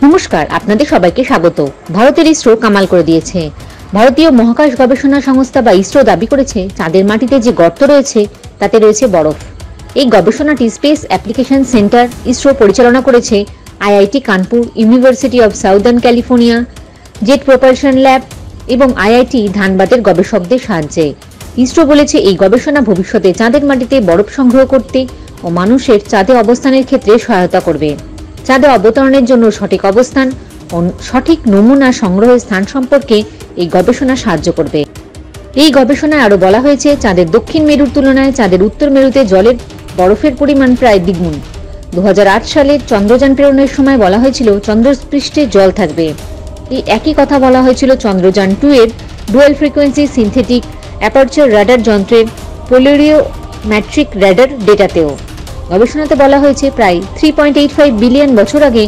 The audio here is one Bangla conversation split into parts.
নমস্কার, আপনাদের সবাইকে স্বাগত। ভারতের ইসরো কামাল করে দিয়েছে। ভারতীয় মহাকাশ গবেষণা সংস্থা বা ইসরো দাবি করেছে, চাঁদের মাটিতে যে গর্ত রয়েছে তাতে রয়েছে বরফ। এই গবেষণাটি স্পেস অ্যাপ্লিকেশন সেন্টার ইসরো পরিচালনা করেছে IIT Kanpur, university of southern California, jet propulsion lab এবং আইআইটি ধানবাদের গবেষকদের সাহায্যে। ইসরো বলেছে, এই গবেষণা ভবিষ্যতে চাঁদের মাটিতে বরফ সংগ্রহ করতে ও মানুষের চাঁদে অবস্থানের ক্ষেত্রে সহায়তা করবে। চাঁদে অবতরণের জন্য সঠিক অবস্থান ও সঠিক নমুনা সংগ্রহের স্থান সম্পর্কে এই গবেষণা সাহায্য করবে। এই গবেষণায় আরও বলা হয়েছে, চাঁদের দক্ষিণ মেরুর তুলনায় চাঁদের উত্তর মেরুতে জলের বরফের পরিমাণ প্রায় দ্বিগুণ। 2008 সালে চন্দ্রযান প্রেরণের সময় বলা হয়েছিল চন্দ্রপৃষ্ঠে জল থাকবে। এই একই কথা বলা হয়েছিল চন্দ্রযান 2 এর dual frequency synthetic aperture radar যন্ত্রের পোলারিওমেট্রিক রাডার ডেটাতেও। গবেষণাতে বলা হয়েছে, প্রায় 3.85 বিলিয়ন বছর আগে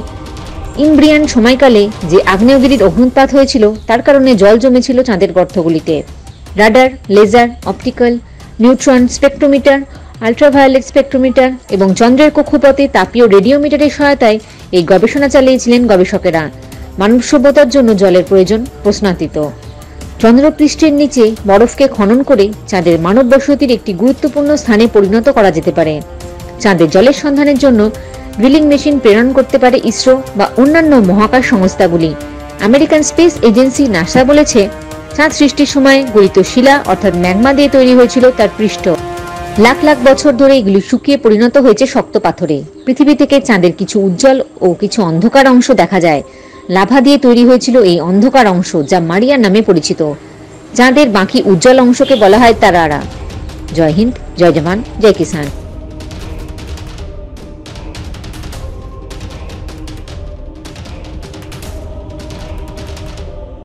ইমব্রিয়ান সময়কালে যে আগ্নেয়গিরির অগ্নুৎপাত হয়েছিল তার কারণে জল জমেছিল চাঁদের গর্তগুলিতে। Radar, laser, optical, neutron spectrometer, ultraviolet spectrometer এবং চন্দ্রের কক্ষপথে তাপীয় রেডিওমিটারের সহায়তায় এই গবেষণা চালিয়েছিলেন গবেষকেরা। মানব সভ্যতার জন্য জলের প্রয়োজন প্রশ্নাতীত। চন্দ্রপৃষ্ঠের নিচে বরফকে খনন করে চাঁদের মানব বসতির একটি গুরুত্বপূর্ণ স্থানে পরিণত করা যেতে পারে। চাঁদের জলের সন্ধানের জন্য ড্রিলিং মেশিন প্রেরণ করতে পারে ইসরো বা অন্যান্য মহাকাশ সংস্থাগুলি। আমেরিকান স্পেস এজেন্সি নাসা বলেছে, চাঁদ সৃষ্টির সময় গলিত শিলা অর্থাৎ ম্যাগমা দিয়ে তৈরি হয়েছিল তার পৃষ্ঠ। লাখ লাখ বছর ধরে এগুলি শুকিয়ে পরিণত হয়েছে শক্ত পাথরে। পৃথিবী থেকে চাঁদের কিছু উজ্জ্বল ও কিছু অন্ধকার অংশ দেখা যায়। লাভা দিয়ে তৈরি হয়েছিল এই অন্ধকার অংশ, যা মারিয়া নামে পরিচিত। চাঁদের বাকি উজ্জ্বল অংশকে বলা হয় তারারা। জয় হিন্দ, জয় জওয়ান, জয় কিষান।